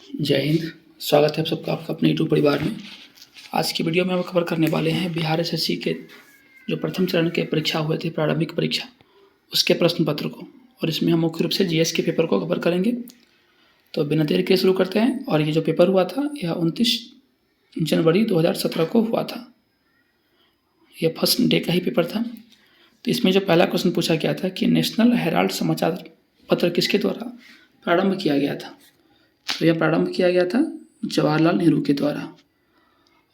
जय हिंद। स्वागत है आप सबका आपका अपने यूट्यूब परिवार में। आज की वीडियो में हम कवर करने वाले हैं बिहार एसएससी के जो प्रथम चरण के परीक्षा हुए थे, प्रारंभिक परीक्षा, उसके प्रश्न पत्र को, और इसमें हम मुख्य रूप से जीएस के पेपर को कवर करेंगे। तो बिना देर के शुरू करते हैं। और ये जो पेपर हुआ था यह 29 जनवरी 2017 को हुआ था। यह फर्स्ट डे का ही पेपर था। तो इसमें जो पहला क्वेश्चन पूछा गया था कि नेशनल हेराल्ड समाचार पत्र किसके द्वारा प्रारंभ किया गया था। तो यह प्रारंभ किया गया था जवाहरलाल नेहरू के द्वारा,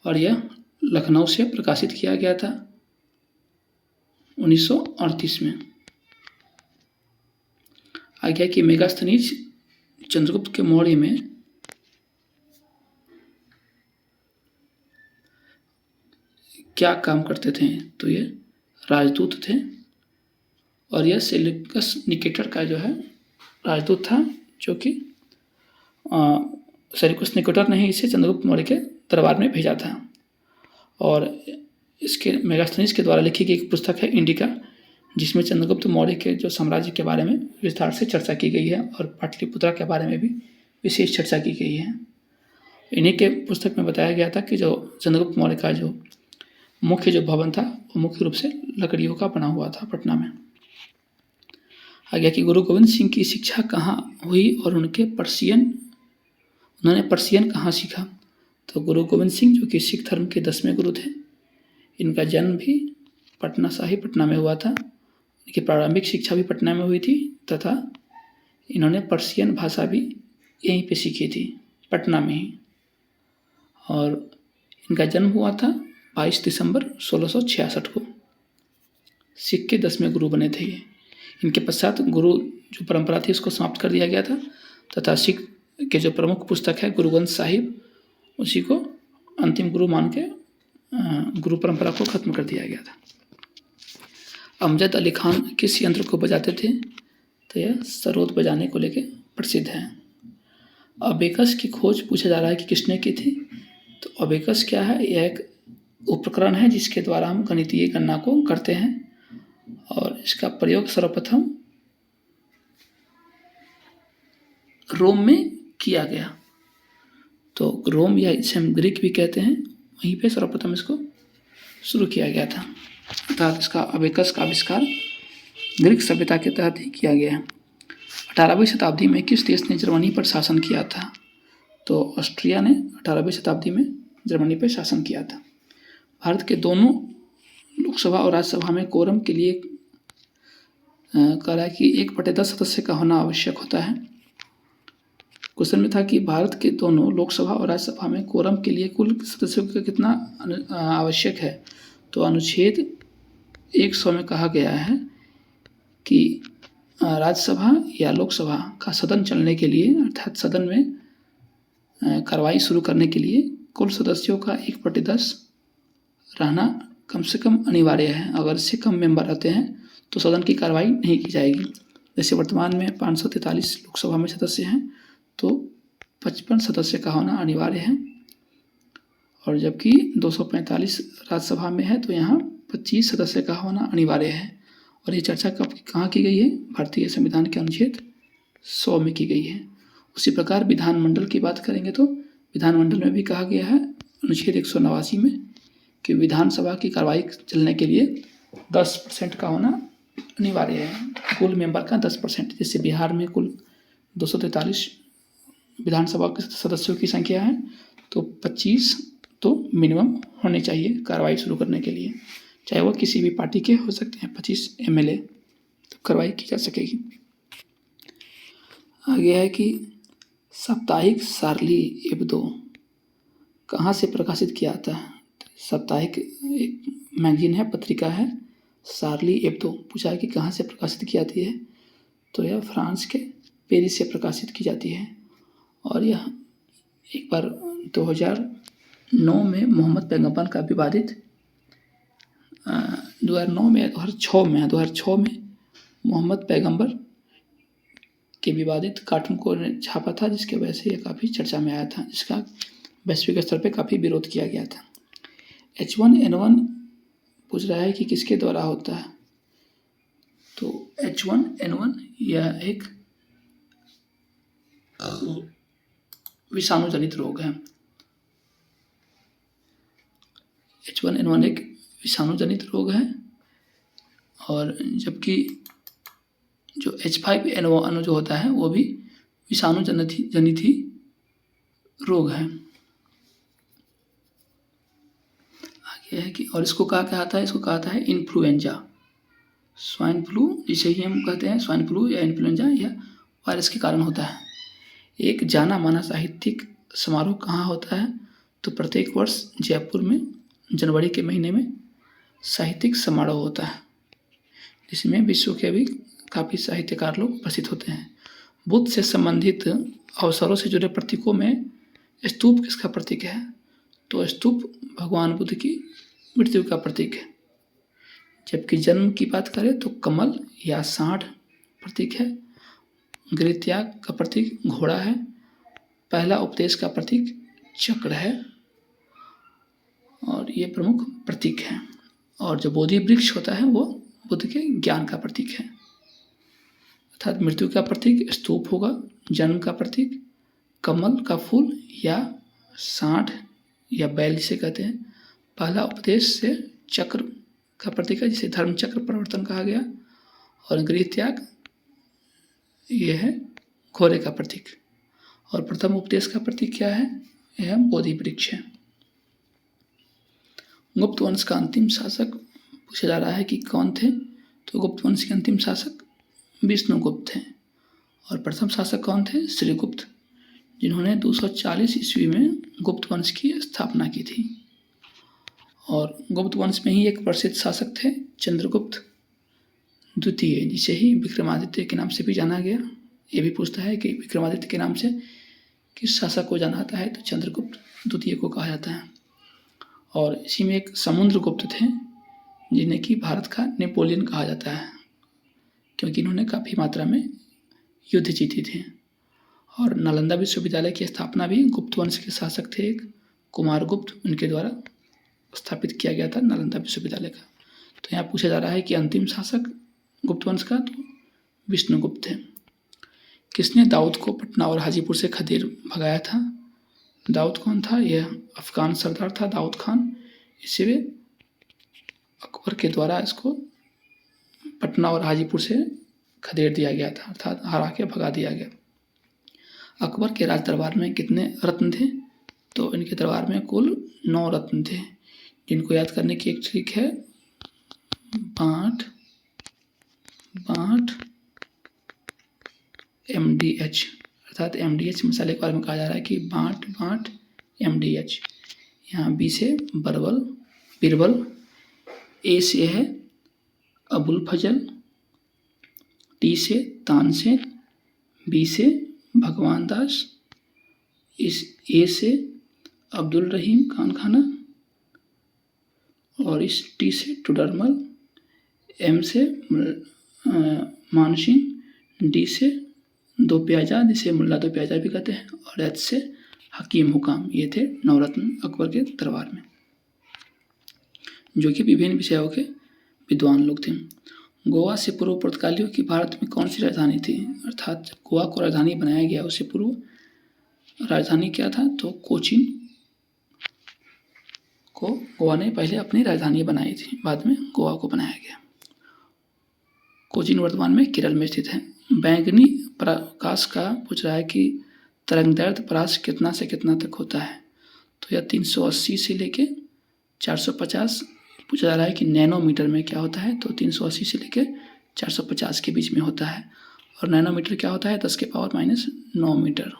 और यह लखनऊ से प्रकाशित किया गया था 1938 में। आ गया कि मेगास्थनीज चंद्रगुप्त के मौर्य में क्या काम करते थे। तो ये राजदूत थे, और यह सेल्यूकस निकेटर का जो है राजदूत था, जो कि सेल्यूकस निकेटर ने ही इसे चंद्रगुप्त मौर्य के दरबार में भेजा था। और इसके मेगास्थनीज के द्वारा लिखी गई एक पुस्तक है इंडिका, जिसमें चंद्रगुप्त मौर्य के जो साम्राज्य के बारे में विस्तार से चर्चा की गई है, और पाटलिपुत्रा के बारे में भी विशेष चर्चा की गई है। इन्हीं के पुस्तक में बताया गया था कि जो चंद्रगुप्त मौर्य का जो मुख्य जो भवन था वो मुख्य रूप से लकड़ियों का बना हुआ था पटना में। आ गया कि गुरु गोविंद सिंह की शिक्षा कहाँ हुई और उन्होंने पर्शियन कहाँ सीखा। तो गुरु गोविंद सिंह जो कि सिख धर्म के 10वें गुरु थे, इनका जन्म भी पटना में हुआ था। इनकी प्रारंभिक शिक्षा भी पटना में हुई थी, तथा इन्होंने पर्शियन भाषा भी यहीं पे सीखी थी, पटना में ही। और इनका जन्म हुआ था 22 दिसंबर 1666 को। सिख के 10वें गुरु बने थे ये। इनके पश्चात गुरु जो परंपरा थी उसको समाप्त कर दिया गया था, तथा सिख के जो प्रमुख पुस्तक है गुरु ग्रंथ साहिब, उसी को अंतिम गुरु मान के गुरु परंपरा को खत्म कर दिया गया था। अमजद अली खान किस यंत्र को बजाते थे। तो यह सरोद बजाने को लेकर प्रसिद्ध है। अबेकस की खोज पूछा जा रहा है कि किसने की थी। तो अबेकस क्या है, यह एक उपकरण है जिसके द्वारा हम गणितीय गणना को करते हैं, और इसका प्रयोग सर्वप्रथम रोम में किया गया। तो रोम, या इसे हम ग्रीक भी कहते हैं, वहीं पे सर्वप्रथम इसको शुरू किया गया था। अर्थात इसका अबेकस का आविष्कार ग्रीक सभ्यता के तहत ही किया गया। 18वीं शताब्दी में किस देश ने जर्मनी पर शासन किया था। तो ऑस्ट्रिया ने 18वीं शताब्दी में जर्मनी पर शासन किया था। भारत के दोनों लोकसभा और राज्यसभा में कोरम के लिए कह रहा है कि 1/10 सदस्य का होना आवश्यक होता है। क्वेश्चन में था कि भारत के दोनों लोकसभा और राज्यसभा में कोरम के लिए कुल सदस्यों का कितना आवश्यक है। तो अनुच्छेद 100 में कहा गया है कि राज्यसभा या लोकसभा का सदन चलने के लिए, अर्थात सदन में कार्रवाई शुरू करने के लिए कुल सदस्यों का 1/10 रहना कम से कम अनिवार्य है। अगर इससे कम मेंबर रहते हैं तो सदन की कार्रवाई नहीं की जाएगी। जैसे वर्तमान में 543 लोकसभा में सदस्य हैं, तो 55 सदस्य का होना अनिवार्य है, और जबकि 245 राज्यसभा में है तो यहाँ 25 सदस्य का होना अनिवार्य है। और ये चर्चा कहाँ की गई है, भारतीय संविधान के अनुच्छेद 100 में की गई है। उसी प्रकार विधानमंडल की बात करेंगे तो विधानमंडल में भी कहा गया है अनुच्छेद 189 में कि विधानसभा की कार्रवाई चलने के लिए 10% का होना अनिवार्य है, कुल मेंबर का 10%। जैसे बिहार में कुल 243 विधानसभा के सदस्यों की संख्या है, तो 25 तो मिनिमम होने चाहिए कार्रवाई शुरू करने के लिए, चाहे वो किसी भी पार्टी के हो सकते हैं। 25 MLA तो कार्रवाई की जा सकेगी। आगे है कि साप्ताहिक शार्ली एब्दो कहाँ से प्रकाशित किया जाता है। साप्ताहिक एक मैगजीन है, पत्रिका है, शार्ली एब्दो। पूछा है कि कहाँ से प्रकाशित की जाती है। तो यह फ्रांस के पेरिस से प्रकाशित की जाती है। और यह एक बार 2009 में मोहम्मद पैगंबर का विवादित 2006 में मोहम्मद पैगंबर के विवादित कार्टून को छापा था, जिसके वजह से यह काफ़ी चर्चा में आया था, जिसका वैश्विक स्तर पर काफ़ी विरोध किया गया था। H1N1 पूछ रहा है कि किसके द्वारा होता है। तो H1N1 यह एक विषाणु जनित रोग है। H1N1 एक विषाणु जनित रोग है, और जबकि जो H5N1 जो होता है वो भी विषाणु जनित ही रोग है। आगे है कि और इसको कहा कहता है, इसको कहता है इन्फ्लुएंजा, स्वाइन फ्लू, जिसे ही हम कहते हैं स्वाइन फ्लू या इन्फ्लुएंजा, यह वायरस के कारण होता है। एक जाना माना साहित्यिक समारोह कहाँ होता है? तो प्रत्येक वर्ष जयपुर में जनवरी के महीने में साहित्यिक समारोह होता है, जिसमें विश्व के भी काफ़ी साहित्यकार लोग उपस्थित होते हैं। बुद्ध से संबंधित अवसरों से जुड़े प्रतीकों में स्तूप किसका प्रतीक है? तो स्तूप भगवान बुद्ध की मृत्यु का प्रतीक है। जबकि जन्म की बात करें तो कमल या सांड प्रतीक है। गृह त्याग का प्रतीक घोड़ा है। पहला उपदेश का प्रतीक चक्र है, और ये प्रमुख प्रतीक हैं। और जो बोधि वृक्ष होता है वो बुद्ध के ज्ञान का प्रतीक है। अर्थात मृत्यु का प्रतीक स्तूप होगा, जन्म का प्रतीक कमल का फूल या सांड या बैल जिसे कहते हैं। पहला उपदेश से चक्र का प्रतीक है, जिसे धर्म चक्र परिवर्तन कहा गया। और गृह त्याग ये है घोड़े का प्रतीक। और प्रथम उपदेश का प्रतीक क्या है? यह बोधि वृक्ष है। गुप्त वंश का अंतिम शासक पूछा जा रहा है कि कौन थे? तो गुप्त वंश के अंतिम शासक विष्णुगुप्त थे। और प्रथम शासक कौन थे? श्रीगुप्त, जिन्होंने 240 ईस्वी में गुप्त वंश की स्थापना की थी। और गुप्त वंश में ही एक प्रसिद्ध शासक थे चंद्रगुप्त द्वितीय, जिसे ही विक्रमादित्य के नाम से भी जाना गया। ये भी पूछता है कि विक्रमादित्य के नाम से किस शासक को जाना जाता है? तो चंद्रगुप्त द्वितीय को कहा जाता है। और इसी में एक समुद्रगुप्त थे, जिन्हें कि भारत का नेपोलियन कहा जाता है, क्योंकि इन्होंने काफ़ी मात्रा में युद्ध जीते थे। और नालंदा विश्वविद्यालय की स्थापना भी गुप्त वंश के शासक थे, एक कुमारगुप्त, उनके द्वारा स्थापित किया गया था नालंदा विश्वविद्यालय का। तो यहाँ पूछा जा रहा है कि अंतिम शासक गुप्त वंश का तो विष्णुगुप्त थे। किसने दाऊद को पटना और हाजीपुर से खदेड़ भगाया था? दाऊद कौन था? यह अफगान सरदार था दाऊद खान। इसीलिए अकबर के द्वारा इसको पटना और हाजीपुर से खदेड़ दिया गया था, अर्थात हरा के भगा दिया गया। अकबर के राज दरबार में कितने रत्न थे? तो इनके दरबार में कुल 9 रत्न थे, जिनको याद करने की एक ट्रिक है, बांट MDH, अर्थात MDH मसाले के बारे में कहा जा रहा है कि बांट MDH। यहाँ B से बीरबल, A से है अबुल फजल, T से तानसेन, B से भगवान दास, इस A से अब्दुल रहीम खान खाना, और इस T से टुडरमल, M से मानसिंह, D से दो प्याजा, जिसे मुल्ला दो प्याजा भी कहते हैं, और H से हकीम हुकाम। ये थे नवरत्न अकबर के दरबार में, जो कि विभिन्न विषयों के विद्वान लोग थे। गोवा से पूर्व पुर्तगालियों की भारत में कौन सी राजधानी थी? अर्थात जब गोवा को राजधानी बनाया गया उससे पूर्व राजधानी क्या था? तो कोचीन को गोवा ने पहले अपनी राजधानी बनाई थी, बाद में गोवा को बनाया गया। कोचीन वर्तमान में केरल में स्थित है। बैंगनी प्रकाश का पूछ रहा है कि तरंगदैर्घ्य प्रकाश कितना से कितना तक होता है? तो यह 380 से लेके 450 पूछा जा रहा है कि नैनोमीटर में क्या होता है? तो 380 से लेके 450 के बीच में होता है। और नैनोमीटर क्या होता है? 10 के पावर -9 मीटर।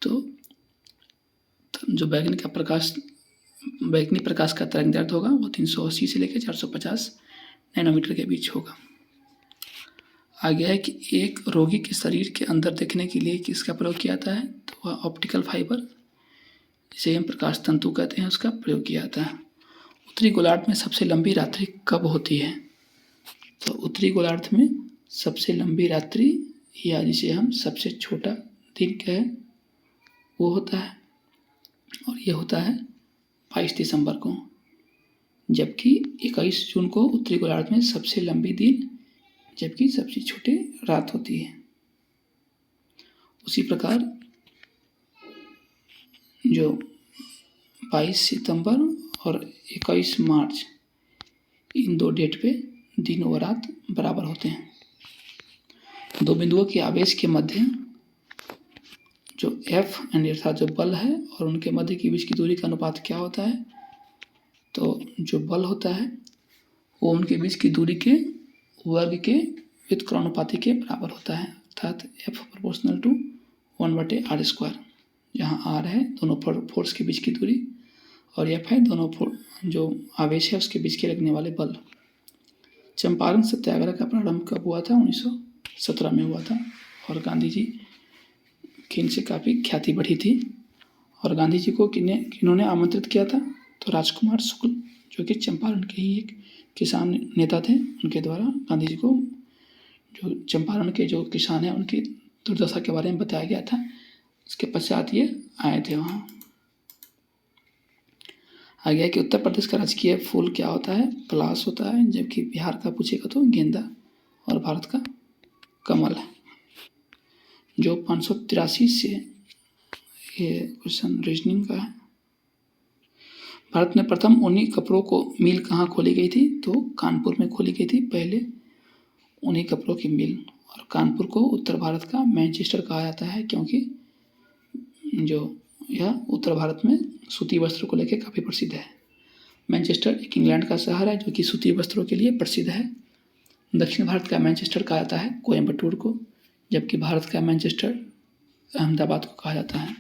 तो जो बैंगनी प्रकाश का तरंगदैर्घ्य होगा वो 380 से लेकर 450 नैनोमीटर के बीच होगा। आगे है कि एक रोगी के शरीर के अंदर देखने के लिए किसका प्रयोग किया जाता है? तो वह ऑप्टिकल फाइबर, जिसे हम प्रकाश तंतु कहते हैं, उसका प्रयोग किया जाता है। उत्तरी गोलार्ध में सबसे लंबी रात्रि कब होती है? तो उत्तरी गोलार्ध में सबसे लंबी रात्रि, या जिसे हम सबसे छोटा दिन कहें, वो होता है, और ये होता है 22 दिसंबर को। जबकि 21 जून को उत्तरी गोलार्ध में सबसे लंबी दिन, जबकि सबसे छोटी रात होती है। उसी प्रकार जो 22 सितंबर और 21 मार्च इन 2 डेट पे दिन और रात बराबर होते हैं। 2 बिंदुओं के आवेश के मध्य जो F अर्थात जो बल है और उनके मध्य के बीच की दूरी का अनुपात क्या होता है? तो जो बल होता है वो उनके बीच की दूरी के वर्ग के व्युत्क्रमानुपाती के बराबर होता है, अर्थात F प्रोपोर्शनल टू 1/r², जहाँ r है दोनों फोर्स के बीच की दूरी और F है दोनों जो आवेश है उसके बीच के लगने वाले बल। चंपारण सत्याग्रह का प्रारंभ कब हुआ था? 1917 में हुआ था और गांधी जी की इनसे काफ़ी ख्याति बढ़ी थी। और गांधी जी को किन्होंने आमंत्रित किया था? तो राजकुमार शुक्ल, जो कि चंपारण के ही एक किसान नेता थे, उनके द्वारा गांधी जी को जो चंपारण के जो किसान हैं उनकी दुर्दशा के बारे में बताया गया था। इसके पश्चात ये आए थे वहाँ। आ गया कि उत्तर प्रदेश का राजकीय फूल क्या होता है? पलाश होता है, जबकि बिहार का पूछेगा तो गेंदा और भारत का कमल है। जो 583 से ये क्वेश्चन रीजनिंग का है। भारत में प्रथम ऊनी कपड़ों को मिल कहाँ खोली गई थी? तो कानपुर में खोली गई थी पहले ऊनी कपड़ों की मिल। और कानपुर को उत्तर भारत का मैनचेस्टर कहा जाता है, क्योंकि जो यह उत्तर भारत में सूती वस्त्र को लेकर काफ़ी प्रसिद्ध है। मैनचेस्टर एक इंग्लैंड का शहर है जो कि सूती वस्त्रों के लिए प्रसिद्ध है। दक्षिण भारत का मैनचेस्टर कहा जाता है कोयम्बटूर को, जबकि भारत का मैनचेस्टर अहमदाबाद को कहा जाता है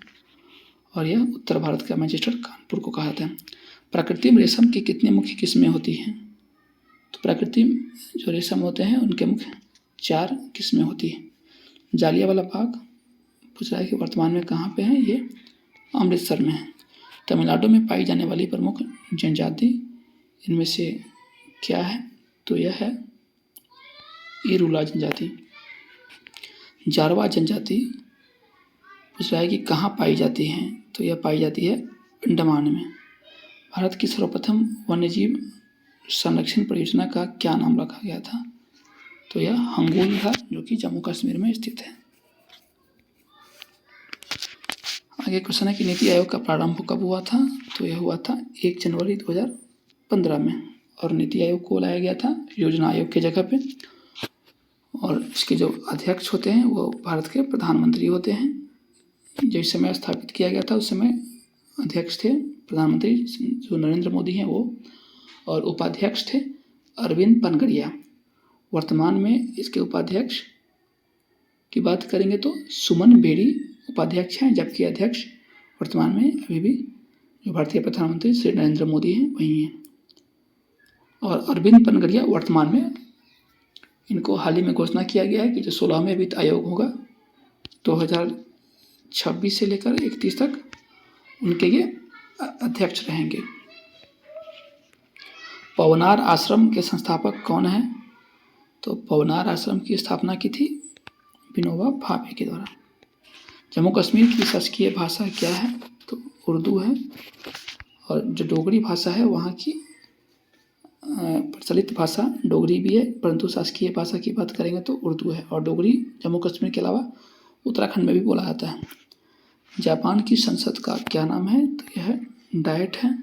और यह उत्तर भारत का मैनचेस्टर कानपुर को कहा जाता है। प्राकृतिक रेशम की कितनी मुख्य किस्में होती हैं? तो प्राकृतिक जो रेशम होते हैं उनके मुख्य 4 किस्में होती हैं। जालियांवाला बाग पूछ रहा है कि वर्तमान में कहाँ पे है? ये अमृतसर में है। तमिलनाडु में पाई जाने वाली प्रमुख जनजाति इनमें से क्या है? तो यह है इरुला जनजाति। जारवा जनजाति पूछ रहा है कि कहाँ पाई जाती है? तो यह पाई जाती है अंडमान में। भारत की सर्वप्रथम वन्यजीव संरक्षण परियोजना का क्या नाम रखा गया था? तो यह हंगोल था, जो कि जम्मू कश्मीर में स्थित है। आगे क्वेश्चन है कि नीति आयोग का प्रारंभ कब हुआ था? तो यह हुआ था 1 जनवरी 2015 में और नीति आयोग को लाया गया था योजना आयोग की जगह पे। और इसके जो अध्यक्ष होते हैं वो भारत के प्रधानमंत्री होते हैं। जिस समय स्थापित किया गया था उस समय अध्यक्ष थे प्रधानमंत्री जो नरेंद्र मोदी हैं वो, और उपाध्यक्ष थे अरविंद पनगड़िया। वर्तमान में इसके उपाध्यक्ष की बात करेंगे तो सुमन बेरी उपाध्यक्ष हैं, जबकि अध्यक्ष वर्तमान में अभी भी जो भारतीय प्रधानमंत्री श्री नरेंद्र मोदी हैं वही हैं। और अरविंद पनगड़िया वर्तमान में, इनको हाल ही में घोषणा किया गया है कि जो 16वें वित्त आयोग होगा 2026 से लेकर 31 तक उनके ये अध्यक्ष रहेंगे। पवनार आश्रम के संस्थापक कौन है? तो पवनार आश्रम की स्थापना की थी विनोबा भावे के द्वारा। जम्मू कश्मीर की शासकीय भाषा क्या है? तो उर्दू है। और जो डोगरी भाषा है वहाँ की प्रचलित भाषा डोगरी भी है, परंतु शासकीय भाषा की बात करेंगे तो उर्दू है। और डोगरी जम्मू कश्मीर के अलावा उत्तराखंड में भी बोला जाता है। जापान की संसद का क्या नाम है? तो यह डायट है।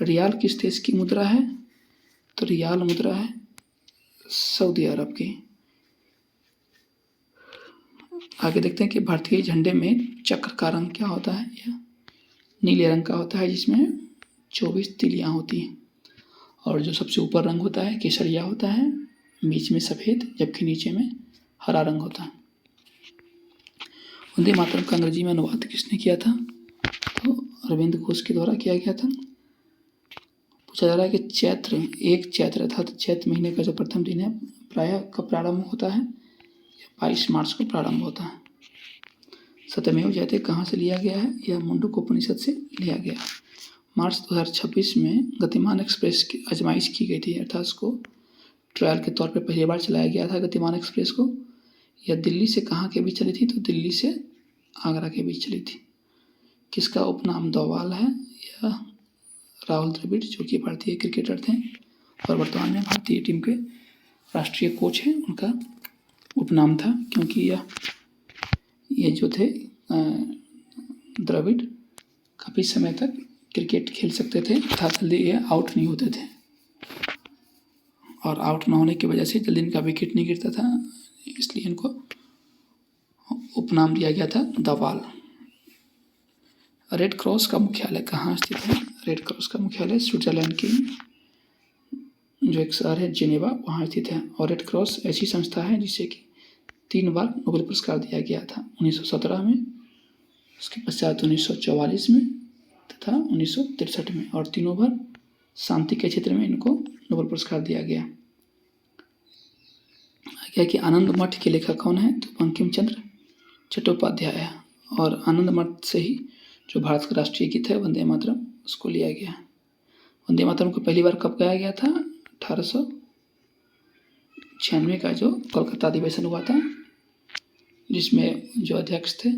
रियाल किस देश की मुद्रा है? तो रियाल मुद्रा है सऊदी अरब की। आगे देखते हैं कि भारतीय झंडे में चक्र का रंग क्या होता है? यह नीले रंग का होता है, जिसमें 24 तिलियाँ होती हैं। और जो सबसे ऊपर रंग होता है केसरिया होता है, बीच में सफ़ेद, जबकि नीचे में हरा रंग होता है। वंदे मातरम का अंग्रेजी में अनुवाद किसने किया था? तो अरविंद घोष के द्वारा किया गया था। पूछा जा रहा है कि 1 चैत्र अर्थात चैत्र महीने का जो प्रथम दिन है प्रायः कब प्रारंभ होता है? 22 मार्च को प्रारंभ होता है। सत्यमेव जयते कहाँ से लिया गया है? यह मुंडकोपनिषद से लिया गया है। मार्च 2026 में गतिमान एक्सप्रेस की आजमाइश की गई थी, अर्थात उसको ट्रायल के तौर पर पहली बार चलाया गया था गतिमान एक्सप्रेस को। यह दिल्ली से कहाँ के बीच चली थी? तो दिल्ली से आगरा के बीच चली थी। किसका उपनाम दोवाल है? यह राहुल द्रविड़, जो कि भारतीय क्रिकेटर थे और वर्तमान में भारतीय टीम के राष्ट्रीय कोच हैं, उनका उपनाम था, क्योंकि ये जो थे द्रविड़ काफ़ी समय तक क्रिकेट खेल सकते थे तथा जल्दी ये आउट नहीं होते थे, और आउट ना होने की वजह से जल्दी इनका विकेट नहीं गिरता था, इसलिए इनको उपनाम दिया गया था द वॉल। रेड क्रॉस का मुख्यालय कहाँ स्थित है? रेड क्रॉस का मुख्यालय स्विट्जरलैंड की जो एक शहर है जेनेवा, वहाँ स्थित है। और रेड क्रॉस ऐसी संस्था है जिसे कि 3 बार नोबेल पुरस्कार दिया गया था, 1917 में, उसके पश्चात 1944 में तथा 1963 में, और तीनों बार शांति के क्षेत्र में इनको नोबेल पुरस्कार दिया गया। क्या कि आनंद मठ के लेखक कौन है? तो बंकिम चंद्र चट्टोपाध्याय है, और आनंद मठ से ही जो भारत का राष्ट्रीय गीत है वंदे मातरम, उसको लिया गया। वंदे मातरम को पहली बार कब गाया गया था? 1896 का जो कोलकाता अधिवेशन हुआ था, जिसमें जो अध्यक्ष थे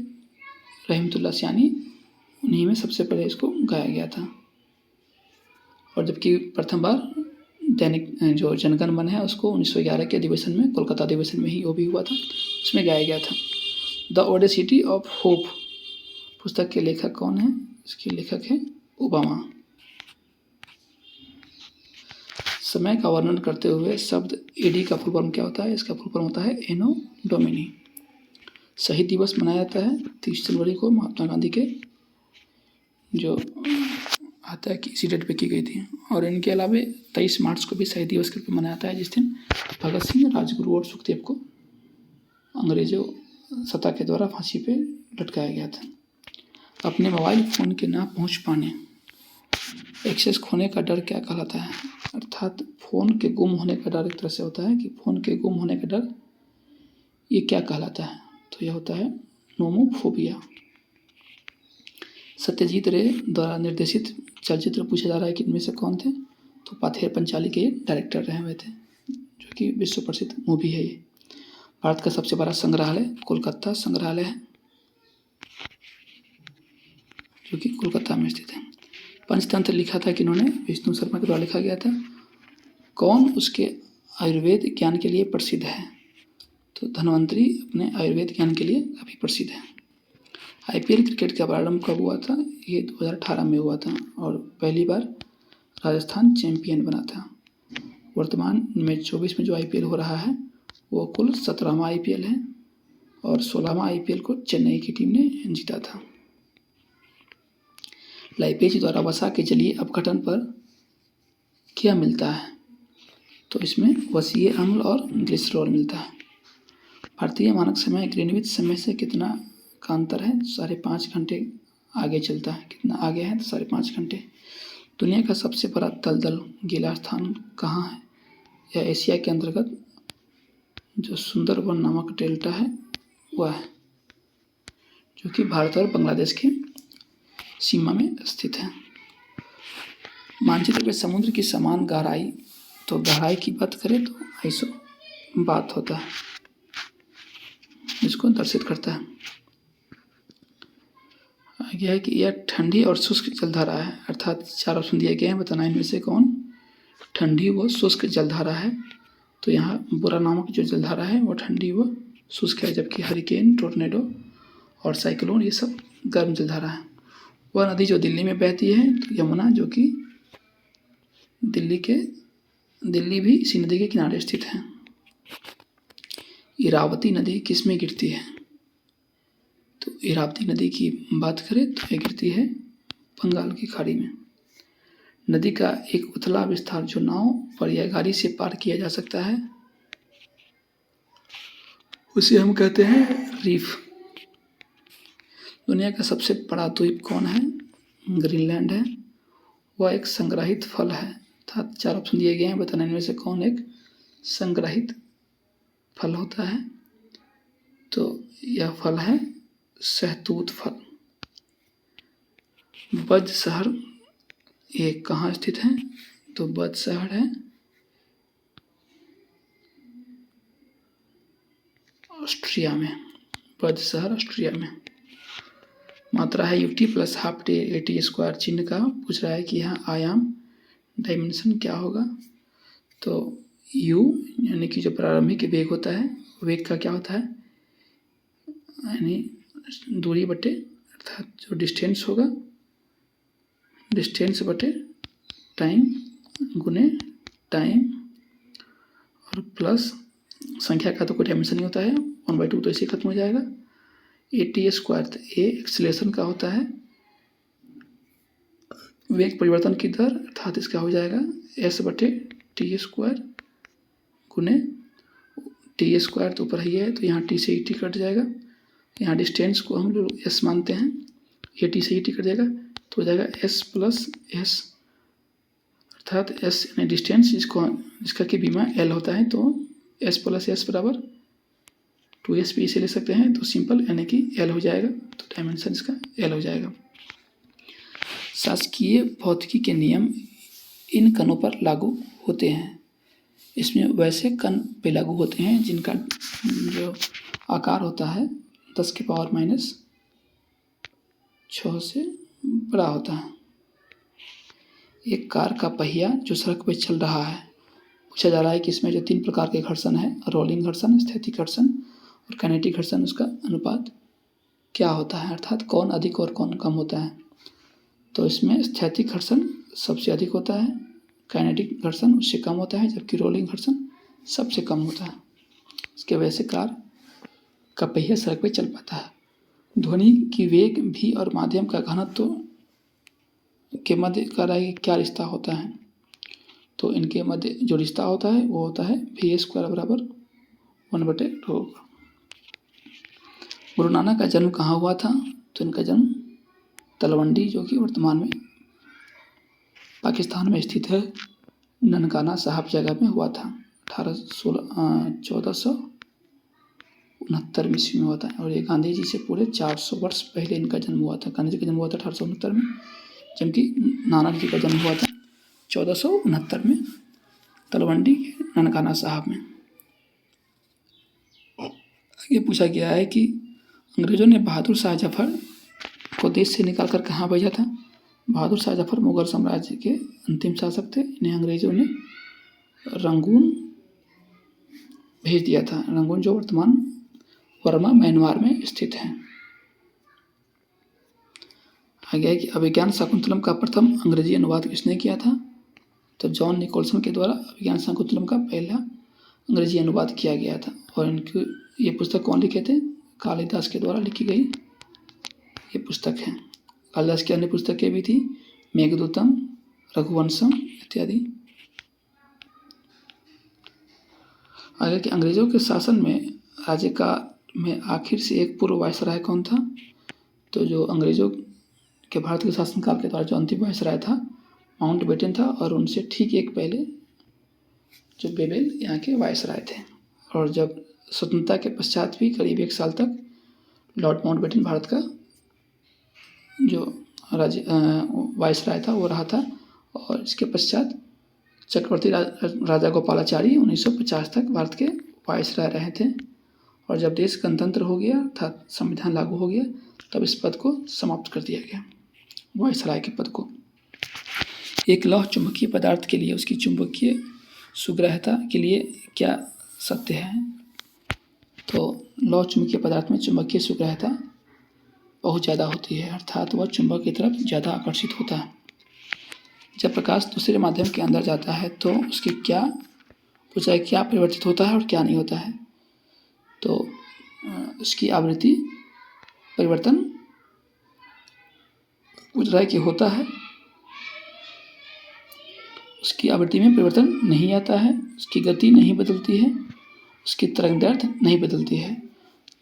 रहमतुल्लाह सियानी, उन्हीं में सबसे पहले इसको गाया गया था। और जबकि प्रथम बार दैनिक जो जनगण मन है उसको 1911 के अधिवेशन में, कोलकाता अधिवेशन में ही वो भी हुआ था, उसमें गाया गया था। द ओडेसिटी ऑफ होप पुस्तक के लेखक कौन है? इसके लेखक है ओबामा। समय का वर्णन करते हुए शब्द एडी का फुल फॉर्म क्या होता है? इसका फुल फॉर्म होता है एनो डोमिनी। शहीद दिवस मनाया जाता है 30 जनवरी को, महात्मा गांधी के जो आता है कि इसी डेट पे की गई थी। और इनके अलावा 23 मार्च को भी शहीद दिवस करके मनाया जाता है, जिस दिन भगत सिंह, राजगुरु और सुखदेव को अंग्रेजों सत्ता के द्वारा फांसी पे लटकाया गया था। अपने मोबाइल फ़ोन के ना पहुंच पाने, एक्सेस खोने का डर क्या कहलाता है? अर्थात फ़ोन के गुम होने का डर एक तरह से होता है कि फ़ोन के गुम होने का डर, ये क्या कहलाता है? तो यह होता है नोमोफोबिया। सत्यजीत रे द्वारा निर्देशित चलचित्र पूछा जा रहा है कि इनमें से कौन थे? तो पाथेर पंचाली के डायरेक्टर रहे हुए थे, जो कि विश्व प्रसिद्ध मूवी है ये। भारत का सबसे बड़ा संग्रहालय कोलकाता संग्रहालय है, जो कि कोलकाता में स्थित है। पंचतंत्र लिखा था कि इन्होंने विष्णु शर्मा के द्वारा लिखा गया था। कौन उसके आयुर्वेद ज्ञान के लिए प्रसिद्ध है? तो धन्वंतरी अपने आयुर्वेद ज्ञान के लिए काफ़ी प्रसिद्ध है। आईपीएल क्रिकेट का प्रारंभ कब हुआ था? ये 2018 में हुआ था, और पहली बार राजस्थान चैंपियन बना था। वर्तमान में 24 में जो आईपीएल हो रहा है वो कुल 17वां आईपीएल है, और 16वां आईपीएल को चेन्नई की टीम ने जीता था। लाइपेज द्वारा वसा के जलीय अपघटन पर क्या मिलता है? तो इसमें वसीय अम्ल और ग्लिसरॉल मिलता है। भारतीय मानक समय ग्रीनविच समय से कितना का अंतर है? 5.5 घंटे आगे चलता है। कितना आगे है? तो 5.5 घंटे। दुनिया का सबसे बड़ा दलदल गीला स्थान कहाँ है? यह एशिया के अंतर्गत जो सुंदरबन नामक डेल्टा है वह है, जो कि भारत और बांग्लादेश की सीमा में स्थित है। मानचित्र में समुद्र की समान गहराई, तो गहराई की बात करें तो आइसो बात होता है, इसको दर्शित करता है। आगे है कि यह ठंडी और शुष्क जलधारा है, अर्थात 4 ऑप्शन दिए गए हैं, बताना इनमें से कौन ठंडी व शुष्क जलधारा है। तो यहाँ बुरा नामक जो जलधारा है वो ठंडी व शुष्क है, जबकि हरिकेन, टोर्नेडो और साइक्लोन ये सब गर्म जलधारा है। वह नदी जो दिल्ली में बहती है तो यमुना, जो कि दिल्ली भी इसी नदी के किनारे स्थित है। इरावती नदी किस में गिरती है? तो इरावती नदी की बात करें तो यह गिरती है बंगाल की खाड़ी में। नदी का एक उथला विस्तार जो नाव पर या गाड़ी से पार किया जा सकता है उसे हम कहते हैं रीफ। दुनिया का सबसे बड़ा द्वीप कौन है? ग्रीनलैंड है। वह एक संग्रहित फल है, अर्थात 4 ऑप्शन दिए गए हैं, बताना इनमें से कौन एक संग्रहित फल होता है। तो यह फल है सहतूत फल। बज शहर ये कहाँ स्थित है? तो बज शहर है ऑस्ट्रिया में। बज शहर ऑस्ट्रिया में। मात्रा है UT plus half T eighty square. चिन्ह का पूछ रहा है कि यहाँ आयाम डायमेंशन क्या होगा? तो यू यानी कि जो प्रारंभिक वेग होता है, वेग का क्या होता है? यानी दूरी बटे अर्थात जो डिस्टेंस होगा डिस्टेंस बटे टाइम गुने टाइम और प्लस संख्या का तो कोई डायमेंशन नहीं होता है, 1/2 तो ऐसे ही खत्म हो जाएगा। AT², तो ए एक्सीलरेशन का होता है वेग परिवर्तन की दर, अर्थात इसका हो जाएगा S/T² गुने T² तो ऊपर ही है, तो यहाँ T से T कट जाएगा। यहाँ डिस्टेंस को हम लोग S मानते हैं, ये T से T कट जाएगा तो हो जाएगा S + S, अर्थात S यानी डिस्टेंस जिसका कि बीमा L होता है, तो S + S बराबर 2S भी इसे ले सकते हैं, तो सिंपल यानी कि L हो जाएगा, तो डायमेंशन इसका L हो जाएगा। शासकीय भौतिकी के नियम इन कणों पर लागू होते हैं। इसमें वैसे कण पे लागू होते हैं जिनका जो आकार होता है 10⁻⁶ से बड़ा होता है। एक कार का पहिया जो सड़क पर चल रहा है, पूछा जा रहा है कि इसमें जो 3 प्रकार के घर्षण है, रोलिंग घर्षण, स्थैतिक घर्षण और काइनेटिक घर्षण, उसका अनुपात क्या होता है, अर्थात कौन अधिक और कौन कम होता है। तो इसमें स्थैतिक घर्षण सबसे अधिक होता है, काइनेटिक घर्षण उससे कम होता है, जबकि रोलिंग घर्षण सबसे कम होता है। इसके वजह से कार का पहिया सड़क पर चल पाता है। ध्वनि की वेग भी और माध्यम का घनत्व के मध्य का क्या रिश्ता होता है, तो इनके मध्य जो रिश्ता होता है वो होता है V² बराबर 1/2। गुरु नानक का जन्म कहाँ हुआ था, तो इनका जन्म तलवंडी, जो कि वर्तमान में पाकिस्तान में स्थित है, ननकाना साहब जगह में हुआ था। 1469 ईस्वी में हुआ था, और ये गांधी जी से पूरे 400 वर्ष पहले इनका जन्म हुआ था। गांधी जी का जन्म हुआ था 1869 में, जबकि नानक जी का जन्म हुआ था 1469 में तलवंडी के ननकाना साहब में। ये पूछा गया है कि अंग्रेजों ने बहादुर शाह जफर को देश से निकालकर कहाँ भेजा था। बहादुर शाह जफर मुगल साम्राज्य के अंतिम शासक थे। इन्हें अंग्रेजों ने रंगून भेज दिया था, रंगून जो वर्तमान बर्मा म्यांमार में स्थित है। आगे है कि अभिज्ञान शाकुंतलम का प्रथम अंग्रेजी अनुवाद किसने किया था, तो जॉन निकोलसन के द्वारा अभिज्ञान शाकुंतलम का पहला अंग्रेजी अनुवाद किया गया था। और इनकी ये पुस्तक कौन लिखे थे, कालिदास के द्वारा लिखी गई ये पुस्तक है। कालिदास की अन्य पुस्तकें भी थी, मेघदूतम, रघुवंशम इत्यादि। आगे कि अंग्रेजों के शासन में राज्य का में आखिर से एक पूर्व वायसराय कौन था, तो जो अंग्रेजों के भारत के शासनकाल के द्वारा जो अंतिम वायसराय था माउंटबेटन था, और उनसे ठीक एक पहले जो बेबेल यहाँ के वायसराय थे। और जब स्वतंत्रता के पश्चात भी करीब 1 साल तक लॉर्ड माउंटबेटन भारत का जो राज्य वायसराय था वो रहा था। और इसके पश्चात चक्रवर्ती राजा गोपालाचारी 1950 तक भारत के वायसराय रहे थे। और जब देश गणतंत्र हो गया अर्थात संविधान लागू हो गया, तब इस पद को समाप्त कर दिया गया, वायसराय के पद को। एक लौह चुंबकीय पदार्थ के लिए उसकी चुंबकीय सुग्राह्यता के लिए क्या सत्य है, तो लौह चुंबकीय पदार्थ में चुंबकीय सुग्राह्यता बहुत ज़्यादा होती है, अर्थात वह चुंबक की तरफ ज़्यादा आकर्षित होता है। जब प्रकाश दूसरे माध्यम के अंदर जाता है तो उसकी क्या पूछा है, क्या परिवर्तित होता है और क्या नहीं होता है, तो उसकी आवृत्ति परिवर्तन पूछ रहा है कि होता है, उसकी आवृत्ति में परिवर्तन नहीं आता है, उसकी गति नहीं बदलती है, उसकी तरंगदैर्घ्य नहीं बदलती है।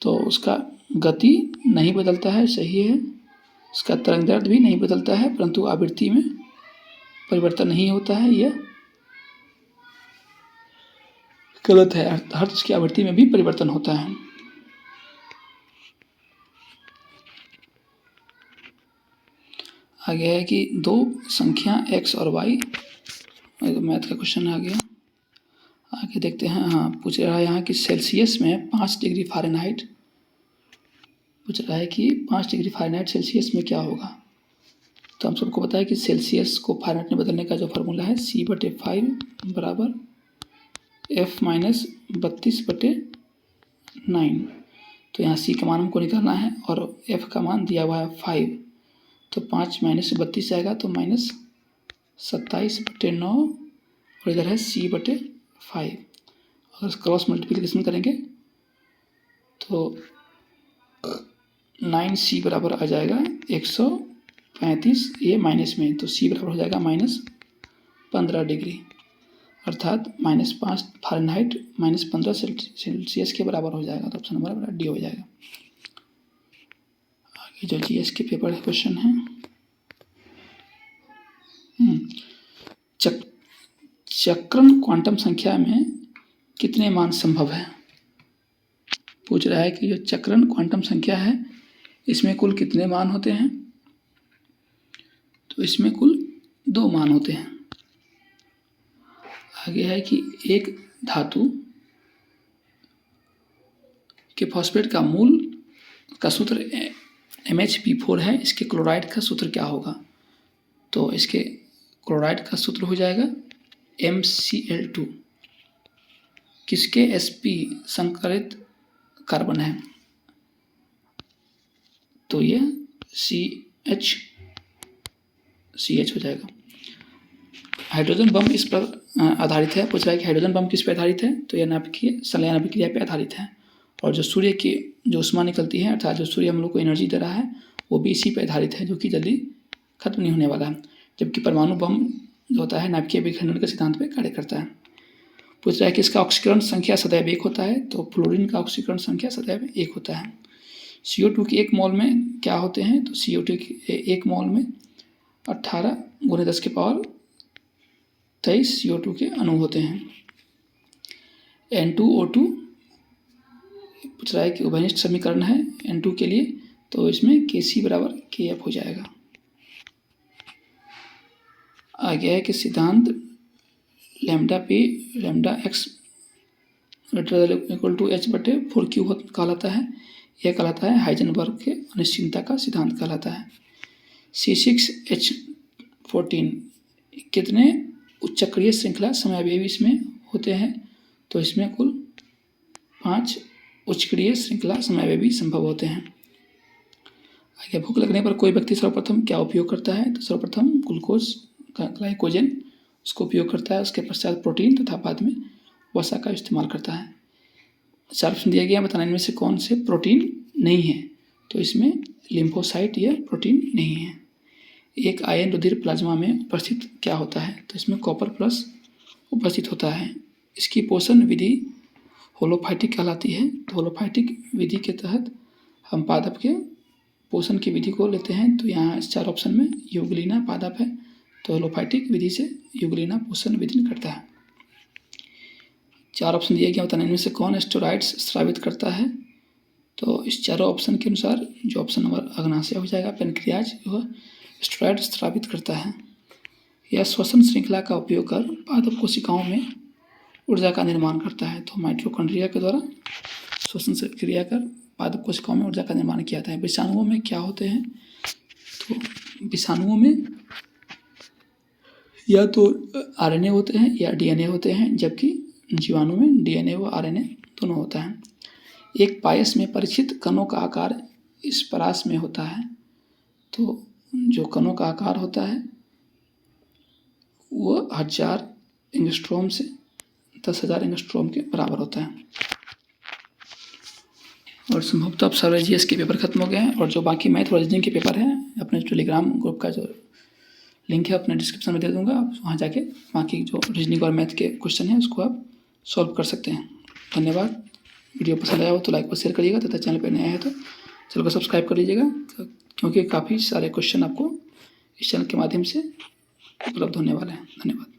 तो उसका गति नहीं बदलता है, सही है, उसका तरंगदैर्घ्य भी नहीं बदलता है, परंतु आवृत्ति में परिवर्तन नहीं होता है, यह गलत है, अर्थात उसकी आवृत्ति में भी परिवर्तन होता है। आगे है कि दो संख्या x और y, मैथ का क्वेश्चन आ गया। आगे देखते हैं। हाँ, पूछ रहा है यहाँ कि सेल्सियस में 5 डिग्री फ़ारेनहाइट पूछ रहा है कि 5 डिग्री फ़ारेनहाइट सेल्सियस में क्या होगा। तो हम सबको पता है कि सेल्सियस को फ़ारेनहाइट में बदलने का जो फार्मूला है C/5 बराबर F-32/9। तो यहाँ C का मान हमको निकालना है और F का मान दिया हुआ है 5, तो 5 माइनस 32 आएगा, तो माइनस 27/9 और इधर है c/5। अगर क्रॉस मल्टीप्लिकेशन करेंगे तो 9c बराबर आ जाएगा 135, ये माइनस में, तो c बराबर हो जाएगा -15 डिग्री, अर्थात -5 फ़ारेनहाइट -15 सेल्सियस के बराबर हो जाएगा। तो ऑप्शन नंबर डी हो जाएगा। आगे जो जीएस के पेपर है क्वेश्चन है, चक्रण क्वांटम संख्या में कितने मान संभव है। पूछ रहा है कि जो चक्रण क्वांटम संख्या है इसमें कुल कितने मान होते हैं। तो इसमें कुल 2 मान होते हैं। आगे है कि एक धातु के फॉस्फेट का मूल का सूत्र MHP4 है, इसके क्लोराइड का सूत्र क्या होगा। तो इसके क्लोराइड का सूत्र हो जाएगा MCl2। किसके sp संकरित कार्बन है, तो ये CH हो जाएगा। हाइड्रोजन बम इस पर आधारित है। पूछ रहा है कि हाइड्रोजन बम किस पर आधारित है, तो यह नाभिकीय संलयन अभिक्रिया पर आधारित है। और जो सूर्य की जो ऊष्मा निकलती है, अर्थात जो सूर्य हम लोग को एनर्जी दे रहा है, वो भी इसी पर आधारित है, जो कि जल्दी खत्म नहीं होने वाला है। जबकि परमाणु बम जो होता है नाभिकीय विखंडन के सिद्धांत पर कार्य करता है। पूछ रहा है कि इसका ऑक्सीकरण संख्या सदैव 1 होता है, तो फ्लोरीन का ऑक्सीकरण संख्या सदैव 1 होता है। CO2 के 1 मोल में क्या होते हैं, तो CO2 के 1 मोल में 18 × 10⁻23 CO2 के अणु होते हैं। N2O2 पूछ रहा है कि उभयनिष्ठ समीकरण है N2 के लिए, तो इसमें Kc बराबर Kf हो जाएगा। आगे है कि सिद्धांत λP λx > h/4q कहलाता है। यह कहलाता है हाइजेनबर्ग के अनिश्चितता का सिद्धांत कहलाता है। C6H14 कितने उच्चक्रिय श्रृंखला समयावयवी इसमें होते हैं, तो इसमें कुल 5 उच्चक्रिय श्रृंखला समयावयवी संभव होते हैं। आगे भूख लगने पर कोई व्यक्ति सर्वप्रथम क्या उपयोग करता है, तो सर्वप्रथम ग्लूकोज का ग्लाइकोजन उसको उपयोग करता है, उसके पश्चात प्रोटीन तथा बाद में वसा का इस्तेमाल करता है। 4 ऑप्शन दिया गया, बताना इनमें से कौन से प्रोटीन नहीं है। तो इसमें लिम्फोसाइट यह प्रोटीन नहीं है। एक आयन रुधिर प्लाज्मा में उपस्थित क्या होता है, तो इसमें कॉपर प्लस उपस्थित होता है। इसकी पोषण विधि होलोफाइटिक कहलाती है। तो होलोफाइटिक विधि के तहत हम पादप के पोषण की विधि को लेते हैं। तो यहाँ इस 4 ऑप्शन में यूग्लिना पादप है, तो होलोफाइटिक विधि से यूग्लिना पोषण विधि करता है। 4 ऑप्शन दिए गया, बताना इनमें से कौन स्टेरॉइड्स स्रावित करता है। तो इस चारों ऑप्शन के अनुसार जो ऑप्शन नंबर अग्नाशय हो जाएगा, पेनक्रियाज जो स्टेरॉइड स्रावित करता है। यह श्वसन श्रृंखला का उपयोग कर पादप कोशिकाओं में ऊर्जा का निर्माण करता है। तो माइटोकॉन्ड्रिया के द्वारा श्वसन क्रिया कर पादप कोशिकाओं में ऊर्जा का निर्माण किया जाता है। विषाणुओं में क्या होते हैं, तो विषाणुओं में या तो RNA होते हैं या DNA होते हैं, जबकि जीवाणु में DNA व RNA दोनों होता है। एक पायस में परिचित कणों का आकार इस परास में होता है। तो जो कणों का आकार होता है वो 1000 एंगस्ट्रॉम से 10,000 एंगस्ट्रॉम के बराबर होता है। और संभवतः अब सारे GS के पेपर खत्म हो गए हैं, और जो बाकी मैथ और रीजनिंग के पेपर हैं, अपने टेलीग्राम ग्रुप का जो लिंक है अपने डिस्क्रिप्शन में दे दूंगा, आप वहाँ जाके बाकी जो रीजनिंग और मैथ के क्वेश्चन हैं उसको आप सॉल्व कर सकते हैं। धन्यवाद। वीडियो पसंद आया हो तो लाइक और शेयर करिएगा, तथा चैनल पर नया है तो चैनल को सब्सक्राइब कर लीजिएगा, क्योंकि काफ़ी सारे क्वेश्चन आपको इस चैनल के माध्यम से उपलब्ध होने वाले हैं। धन्यवाद।